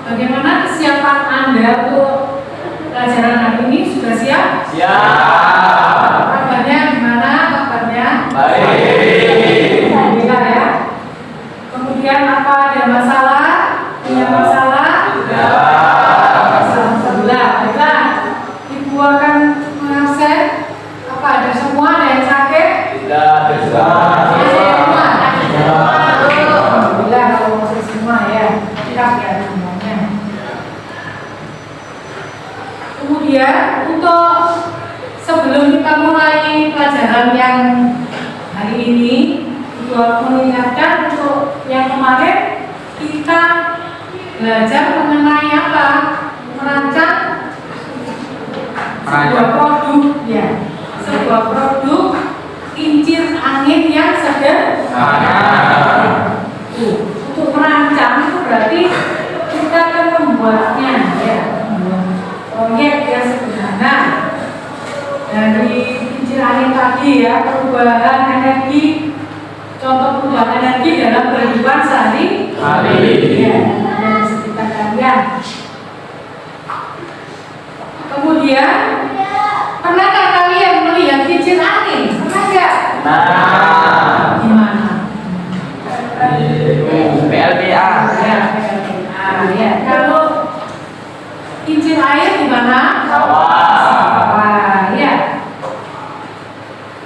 Bagaimana kesiapan Anda untuk pelajaran hari ini? Sudah siap? Siap. Kabarnya gimana? Kabarnya? Baik. Alhamdulillah ya. Kemudian apa, ada masalah? Punya masalah? Tidak. Alhamdulillah. Baiklah. Ibu akan mengakses. Apa ada semua? Ada yang sakit? Tidak. Ada semua? Alhamdulillah kalau masih semua ya. Siap ya semuanya. Kemudian untuk sebelum kita mulai pelajaran yang hari ini, Ibu mengingatkan untuk yang kemarin kita belajar mengenai apa? Merancang sebuah produk ya, sebuah produk kincir angin yang sederhana. Untuk merancang itu berarti kita akan membuatnya ya, proyek yang sederhana dari kincir angin tadi ya, perubahan energi, contoh perubahan energi dalam kehidupan sehari-hari ya, yang di sekitar kalian. Kemudian pernahkah kalian melihat kincir angin? Pernah nggak? Gimana? PLBA. Ya. Kalau kincir air di mana? Sawah. Ya.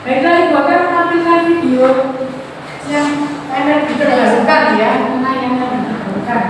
Baiklah, Ibu akan menampilkan video yang energi terbarukan ya, mengenai yang energi terbarukan.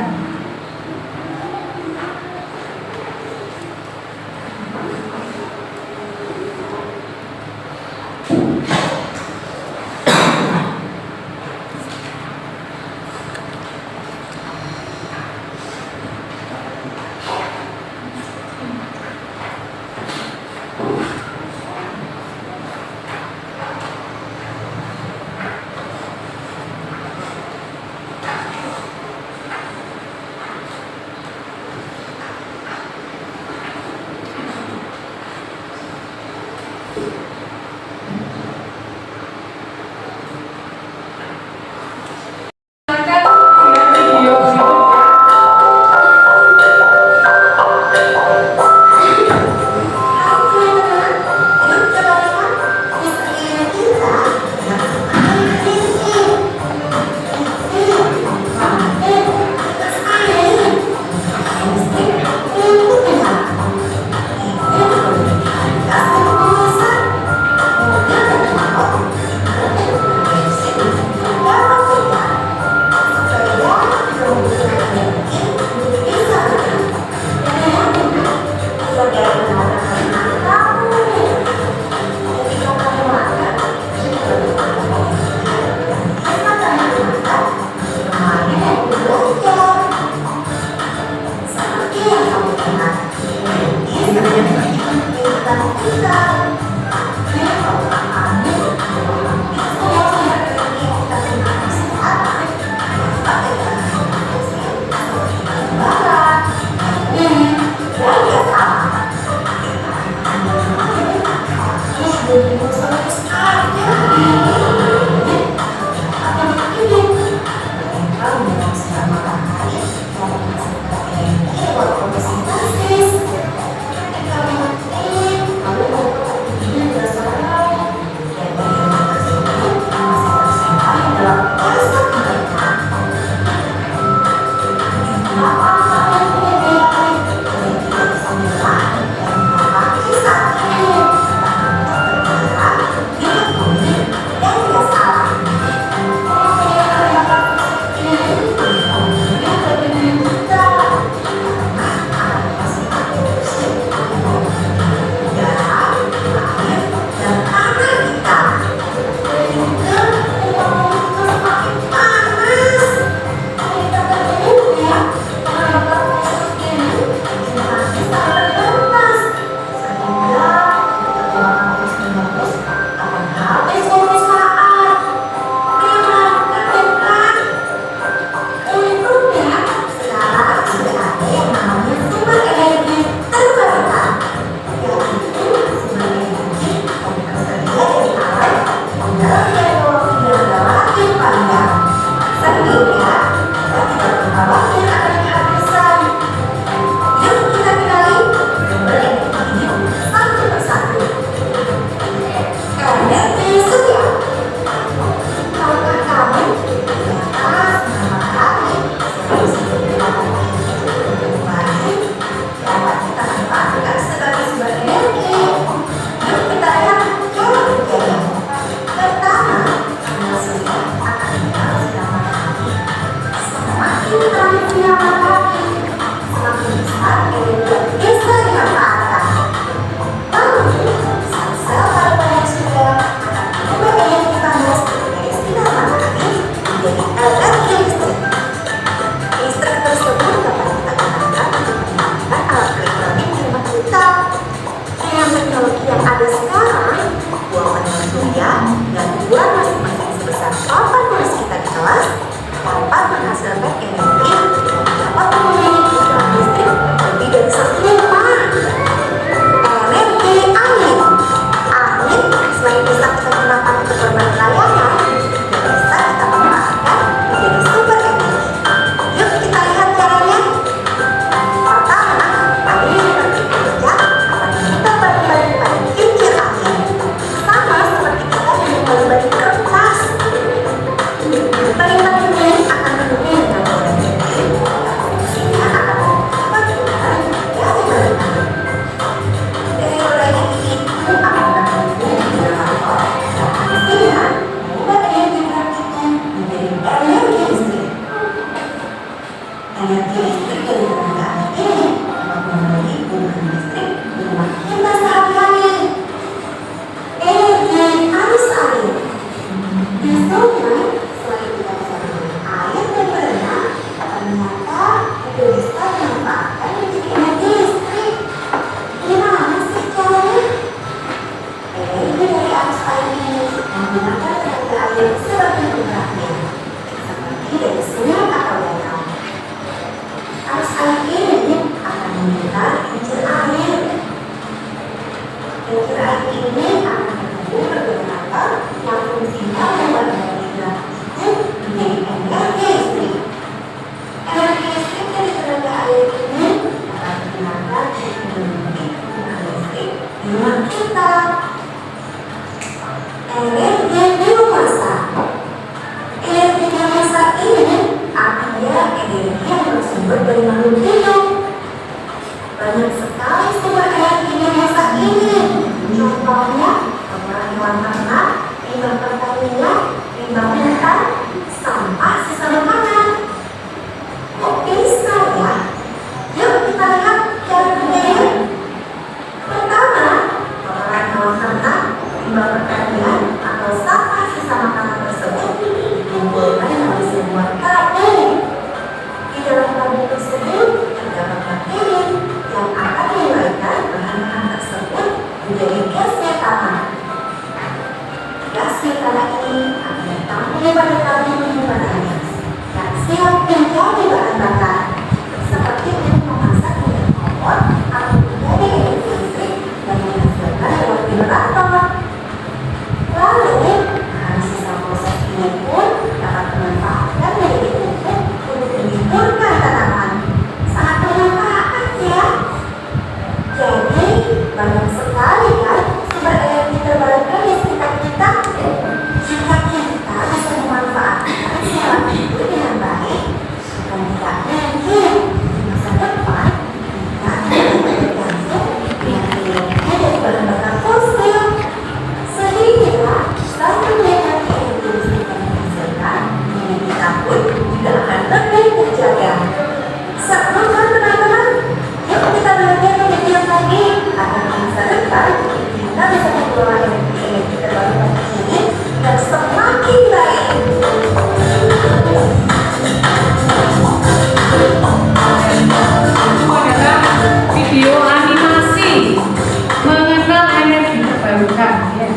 ya.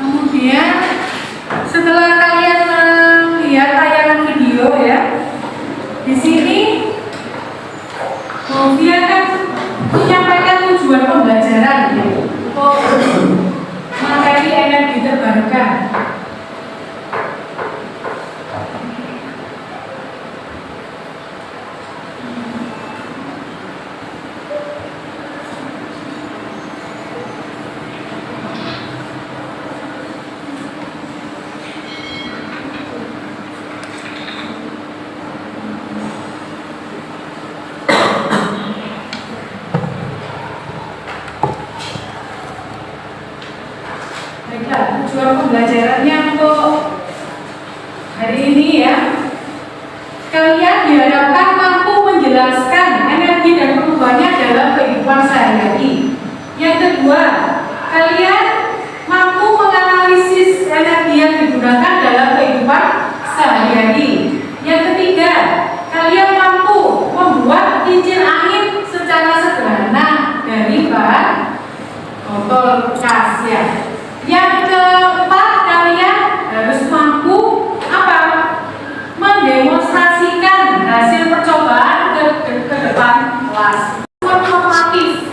Kemudian setelah kalian melihat tayangan video ya, di sini dia akan menyampaikan tujuan pembelajaran ya, untuk materi energi terbarukan. Baiklah, tujuan pembelajarannya untuk hari ini ya. Kalian diharapkan mampu menjelaskan energi dan perubahannya dalam kehidupan sehari-hari. Yang kedua, kalian mampu menganalisis energi yang digunakan dalam kehidupan sehari-hari. Yang ketiga, kalian mampu membuat kincir angin secara sederhana dari bahan botol bekas ya. Yang keempat, kalian harus mampu apa? Mendemonstrasikan hasil percobaan ke depan kelas. Formatif,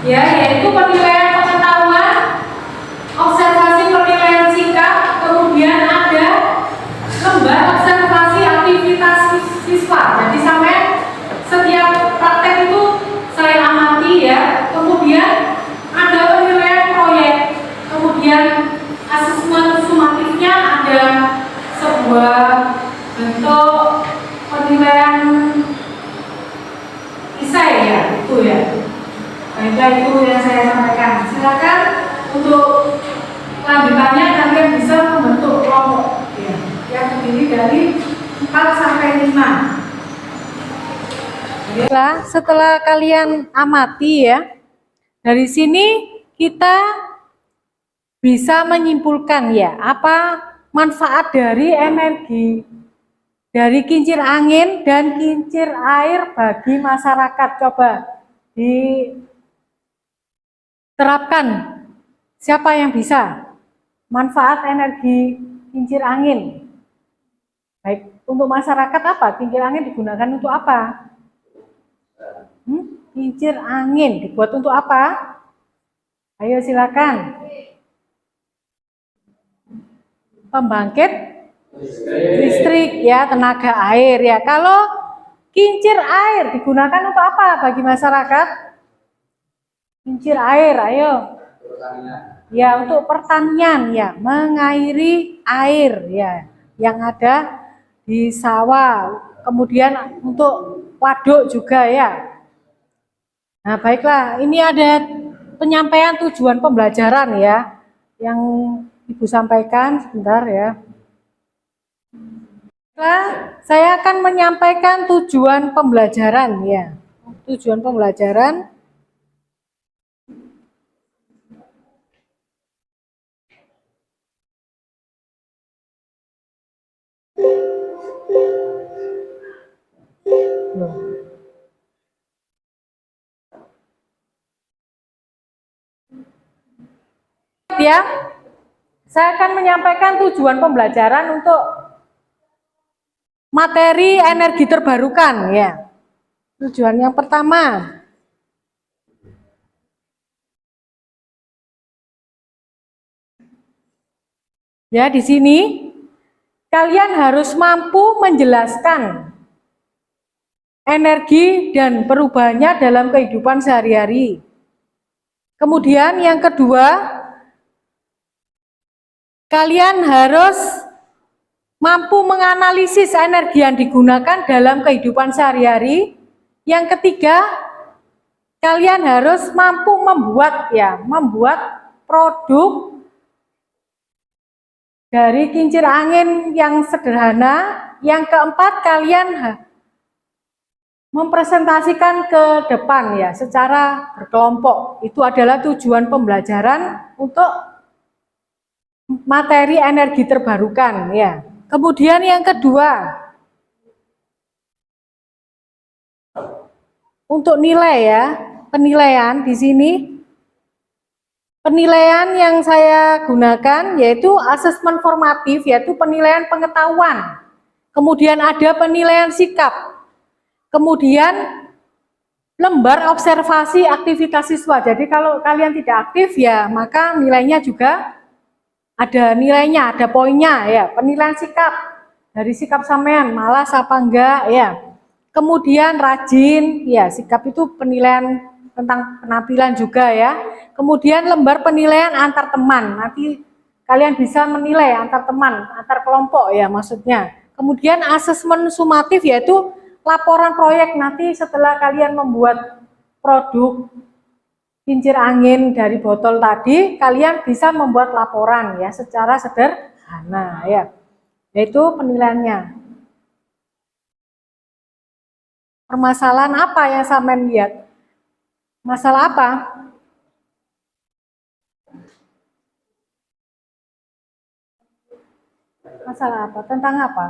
ya, yaitu penilaian pengetahuan, observasi penilaian sikap, kemudian ada lembar observasi aktivitas siswa. Jadi sampai setiap praktek itu saya amati ya. Kemudian ada penilaian proyek, kemudian asesmen sumatifnya ada sebuah bentuk penilaian isai ya, itu ya. Baiklah, itu yang saya sampaikan. Silakan untuk lanjutannya kalian bisa membentuk kelompok ya, yang terdiri dari 4 sampai 5. Setelah kalian amati ya, dari sini kita bisa menyimpulkan ya, apa manfaat dari energi dari kincir angin dan kincir air bagi masyarakat. Coba diterapkan. Siapa yang bisa? Manfaat energi kincir angin. Baik, untuk masyarakat apa? Kincir angin digunakan untuk apa? Kincir angin dibuat untuk apa? Ayo silakan. Pembangkit listrik ya, tenaga air ya. Kalau kincir air digunakan untuk apa bagi masyarakat? Kincir air, ayo. Ya, untuk pertanian ya, mengairi air ya yang ada di sawah. Kemudian untuk waduk juga ya. Nah, baiklah, ini ada penyampaian tujuan pembelajaran ya yang Ibu sampaikan sebentar ya. Nah, saya akan menyampaikan tujuan pembelajaran ya. Tujuan pembelajaran. Ya, saya akan menyampaikan tujuan pembelajaran untuk materi energi terbarukan ya. Tujuan yang pertama, ya, di sini kalian harus mampu menjelaskan energi dan perubahannya dalam kehidupan sehari-hari. Kemudian yang kedua, kalian harus mampu menganalisis energi yang digunakan dalam kehidupan sehari-hari. Yang ketiga, kalian harus mampu membuat produk dari kincir angin yang sederhana. Yang keempat, kalian mempresentasikan ke depan ya secara berkelompok. Itu adalah tujuan pembelajaran untuk materi energi terbarukan ya. Kemudian yang kedua, untuk nilai ya, penilaian di sini. Penilaian yang saya gunakan yaitu asesmen formatif, yaitu penilaian pengetahuan. Kemudian ada penilaian sikap. Kemudian lembar observasi aktivitas siswa. Jadi kalau kalian tidak aktif ya, maka nilainya juga ada nilainya, ada poinnya ya. Penilaian sikap, dari sikap sampean, malas apa enggak ya. Kemudian rajin, ya sikap itu penilaian tentang penampilan juga ya. Kemudian lembar penilaian antar teman, nanti kalian bisa menilai antar teman, antar kelompok ya maksudnya. Kemudian asesmen sumatif yaitu laporan proyek, nanti setelah kalian membuat produk kincir angin dari botol tadi, kalian bisa membuat laporan ya secara sederhana ya. Yaitu penilaiannya. Permasalahan apa yang sampean lihat? Masalah apa? Masalah apa? Tentang apa?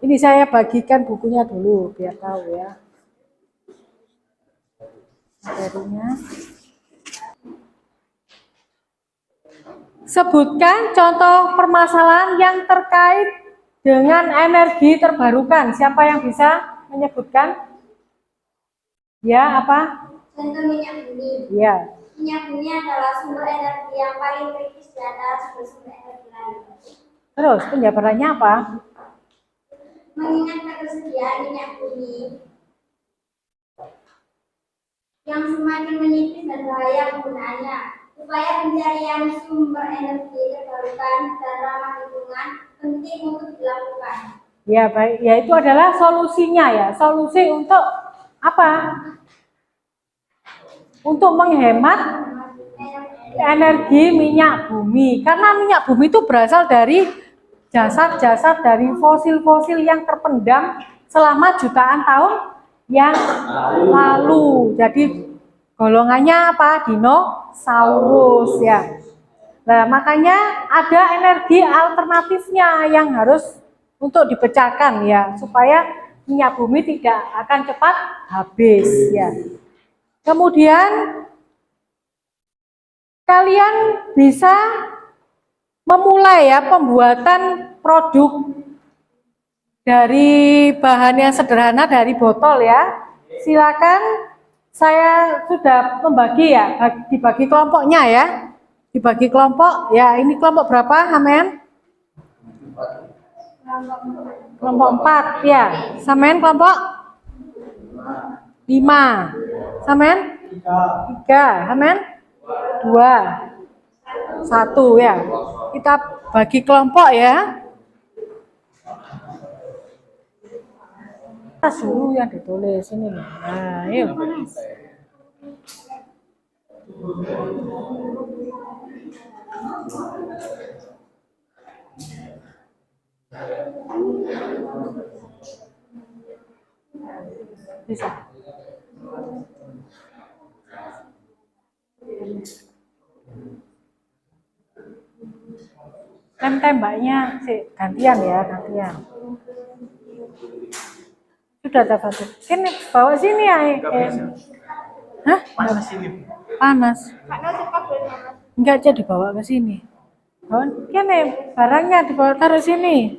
Ini saya bagikan bukunya dulu biar tahu ya. Materinya. Sebutkan contoh permasalahan yang terkait dengan energi terbarukan. Siapa yang bisa menyebutkan? Ya, apa? Contoh minyak bumi. Ya. Minyak bumi adalah sumber energi yang paling kritis di antara sumber-sumber energi lain. Terus penjabarannya apa? Mengingat ketersediaan minyak bumi yang semakin menipis dan bahaya penggunaannya, upaya pencarian sumber energi terbarukan dan ramah lingkungan penting untuk dilakukan. Ya, baik. Ya, itu adalah solusinya ya. Solusi untuk apa? Untuk menghemat energi minyak bumi. Karena minyak bumi itu berasal dari jasad-jasad dari fosil-fosil yang terpendam selama jutaan tahun yang lalu. Jadi golongannya apa? Dinosaurus ya. Nah, makanya ada energi alternatifnya yang harus untuk dipecahkan ya, supaya minyak bumi tidak akan cepat habis ya. Kemudian kalian bisa memulai ya pembuatan produk dari bahan yang sederhana dari botol ya. Silakan, saya sudah membagi ya, dibagi kelompoknya ya. Dibagi kelompok, ya ini kelompok berapa, Amen? Kelompok 4 ya. Samen kelompok 5. Samen 3. Amen 2. 1 ya. Kita bagi kelompok ya. Kita suruh yang ditulis ini nih. Nah, yuk. Bisa. Tembaknya sih gantian ya, gantian. Sudah dapat. Sini, bawa sini ya. Hah? Panas ini. Panas. Enggak, jadi dibawa ke sini. Oh, kene barangnya dibawa taruh sini.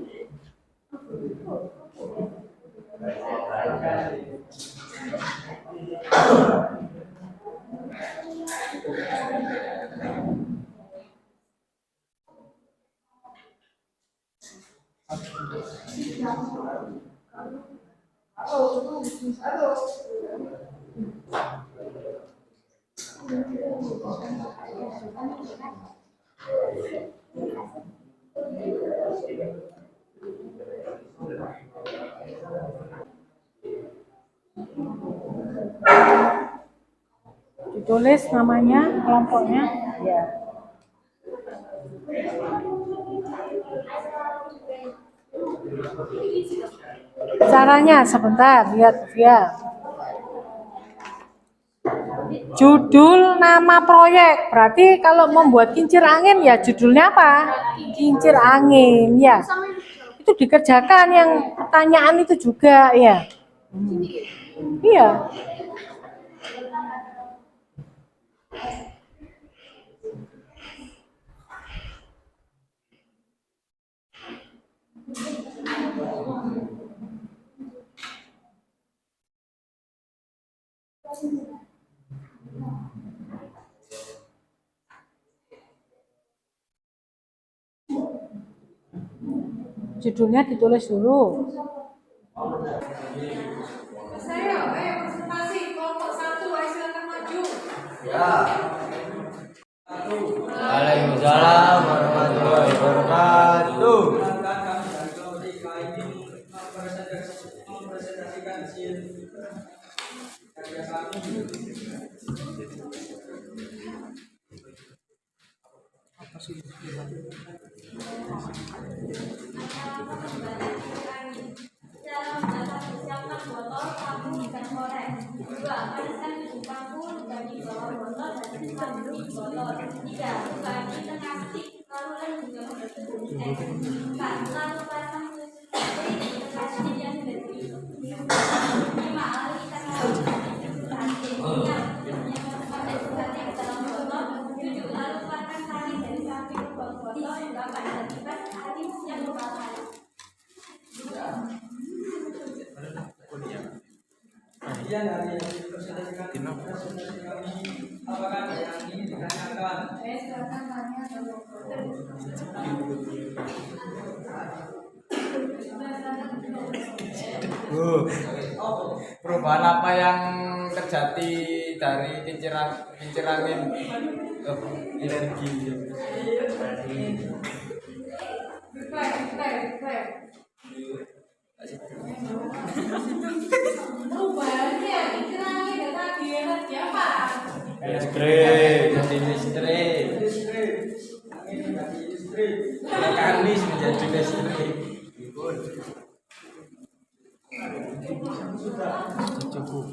Ditulis namanya, kelompoknya, ya. Caranya sebentar, lihat ya. Judul nama proyek, berarti kalau membuat kincir angin ya judulnya apa? Kincir angin ya. Itu dikerjakan yang pertanyaan itu juga ya. Iya. Judulnya ditulis dulu. Saya, ayo presentasi kelompok 1, ayo silakan maju. Ya. Waalaikumsalam warahmatullahi wabarakatuh. Cara membuat persiapan botol, sabun, dan korek. 2. Panaskan suhu paku, ludah di bawah botol dan simpan dulu di botol. 3. Buka di tengah stick, lalu lem hingga bersuhu. 4. Lalu pasang susu putih di tengah stick yang sudah ditusuk. 5. Lalu kita kasih susu hati. 6. Yang sampai susu hati ke dalam botol. 7. Lalu panas sari dari samping botol. 8. Terlibat hati yang berbakar. Kemudian dari presentasi kami apakah ada yang ingin ditanyakan? Silakan tanya. Perubahan apa yang terjadi dari kincir angin energi? Reflect. Perubahannya dikurangi dari energi apa? Listrik, jadi listrik. Angin menjadi listrik. Mekanis menjadi listrik. Cukup.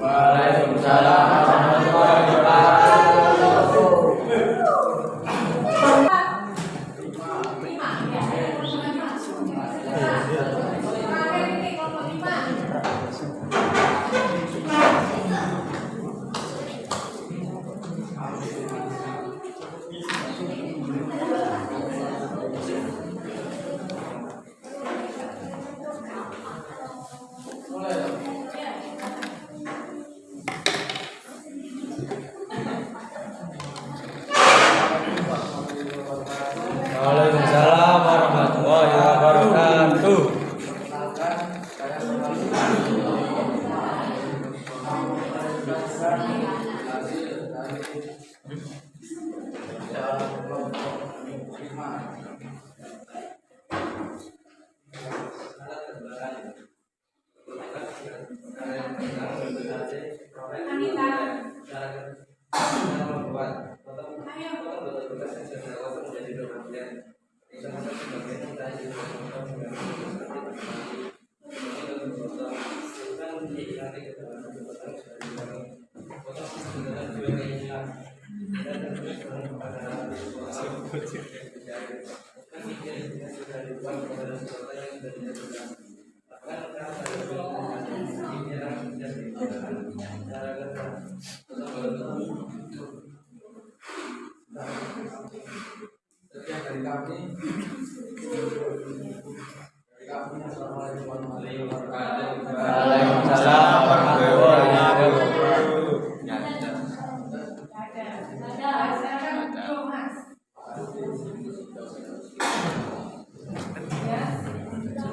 Waalaikumsalam warahmatullahi wabarakatuh. Waalaikumsalam warahmatullahi wabarakatuh. Waalaikumsalam warahmatullahi wabarakatuh.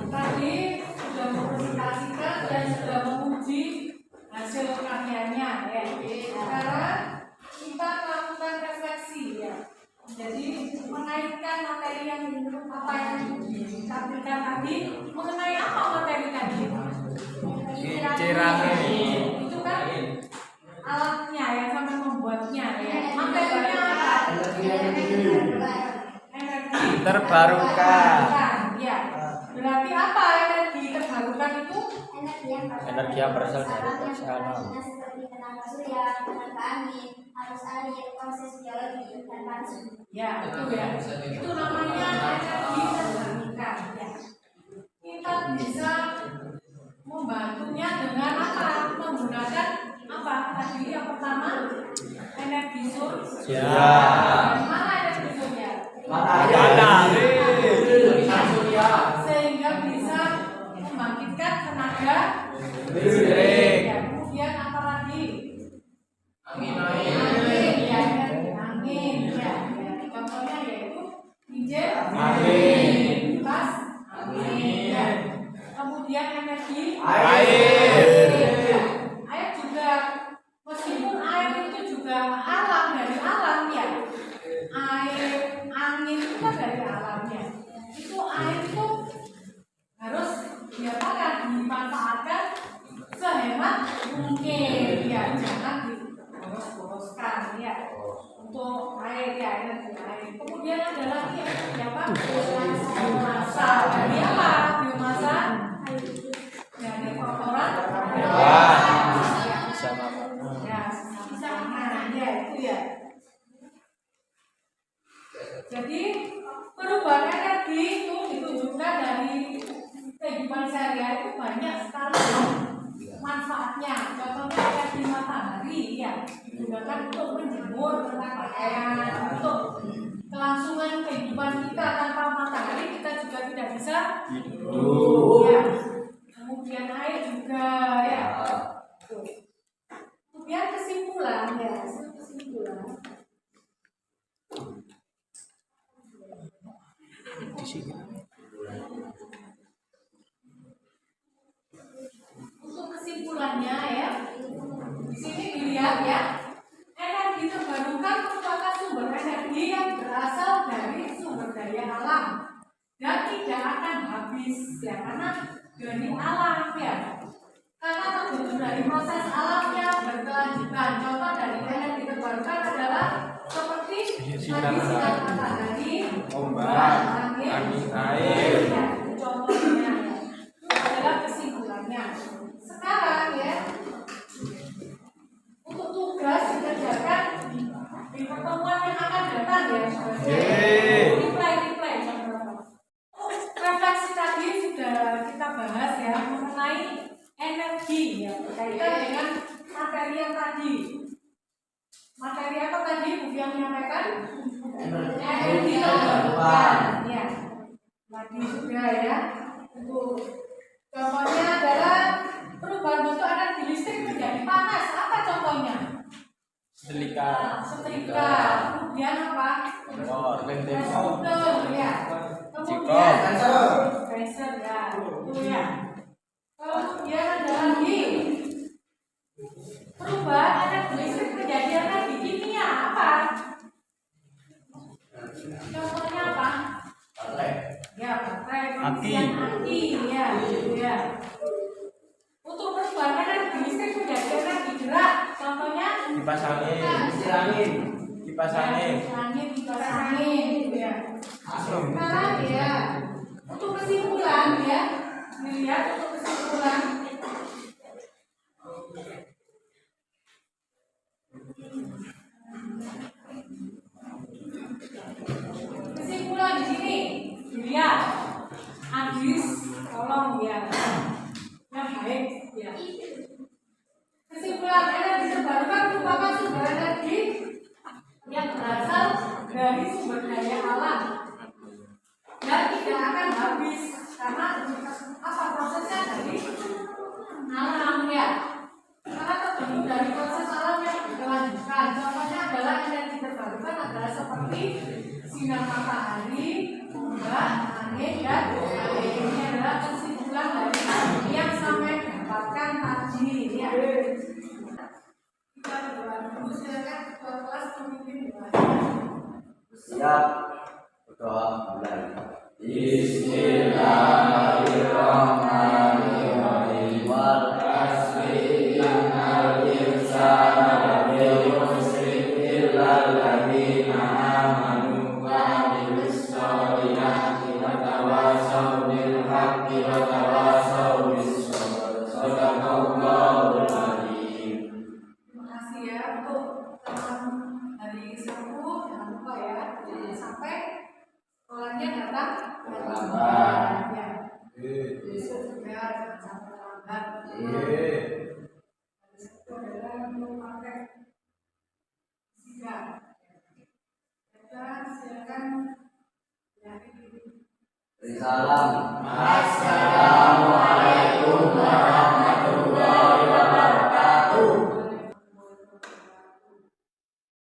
Tadi sudah mempresentasikan dan sudah menguji hasil karyanya ya. Sekarang kita melakukan refleksi ya. Jadi mengaitkan materi yang apa yang ditampilkan tadi mengenai apa materi tadi? Kincir angin. Itu kan alatnya yang sampai membuatnya ya. Materinya apa? Energi Terbarukan. Ya. Berarti apa energi terbarukan itu? Energi yang berasal dari alam. seperti tenaga surya, tenaga angin, arus air, proses geologi, dan panas bumi. Ya, itu ya. Itu namanya energi terbarukan. Ya. Kita bisa membantunya dengan apa? Menggunakan apa? Tadi yang pertama energi surya. Ya. Mana energi surya? Matahari. Sehingga bisa membangkitkan tenaga Listrik. ya. Kemudian apa lagi? Angin. Ya, angin ya. Contohnya yaitu kincir Angin. kipas angin ya. Kemudian energi Air. ya. Air juga, meskipun air itu juga alam, dari alam ya. Air angin itu kan dari alamnya. Itu air itu harus dimanfaatkan sehemat mungkin ya, jangan diboros-boroskan ya untuk air ya, energi air. Kemudian ada lagi apa? Biomasa. Dari apa? Biomasa dari kotoran hewan. Ya, Bisa makan. ya, bisa makanan ya, itu ya. Jadi perubahan energi itu ditunjukkan dari kehidupan sehari-hari itu banyak sekali manfaatnya. Contohnya energi matahari ya, digunakan untuk menjemur pakaian, untuk kelangsungan kehidupan kita. Tanpa matahari kita juga tidak bisa hidup. Ya. Kemudian air juga ya. Kemudian kesimpulan ya, kesimpulan. Untuk kesimpulannya ya, di sini dilihat ya, energi terbarukan merupakan sumber energi yang berasal dari sumber daya alam dan tidak akan habis ya, karena dari alam ya, karena terbentuk dari proses alam yang berkelanjutan. Contoh dari energi terbarukan adalah seperti tadi sinar matahari, Ombak, angin, air. ya, contohnya ya. Itu adalah kesimpulannya. Sekarang ya, untuk tugas dikerjakan di pertemuan yang akan datang ya. Replay. Refleksi tadi sudah kita bahas ya mengenai energi ya, berkaitan dengan materi yang tadi. Materi apa tadi Bu yang menyampaikan? Energi terbarukan. Ya, tadi sudah ya. Untuk contohnya adalah perubahan bentuk energi listrik menjadi panas. Apa contohnya? Setrika. Setrika. Kemudian apa? Skuter ya. Kemudian tracer ya. Itu ya. Kemudian ada lagi perubahan energi listrik menjadi energi kimia. Apa? Contohnya apa? Ya, baterai, pengisian aki ya, gitu ya. Untuk perubahan energi listrik menjadi energi gerak, contohnya Kipas angin. Kipas angin. kipas angin, gitu ya. Sekarang ya, untuk kesimpulan ya, dilihat untuk kesimpulan. Kesimpulan di sini, dilihat. Agis, tolong ya. Yang baik ya. Kesimpulan energi terbarukan merupakan sumber energi yang berasal dari sumber daya alam dan tidak akan habis karena apa prosesnya dari alam ya. Karena terbentuk dari proses alam yang berkelanjutan. Contohnya adalah energi terbarukan adalah seperti sinar matahari, ombak, angin, dan air. Ini adalah kesimpulan dari yang sampai dapatkan tadi ya. Kita berdoa dulu, silakan ketua kelas memimpin doa. Siap, berdoa mulai. Bismillahirrahmanirrahim. Wal Asri innal insana lafi khusrin illa alladziina aamanu wa 'amilus sholihati wa tawassaw bil haqqi wa tawassaw bis sabr. Pulangnya datang terlambat. ya. Besok juga jangan sampai terlambat. Itu adalah memakai sikap. Silakan. Salam. Assalam.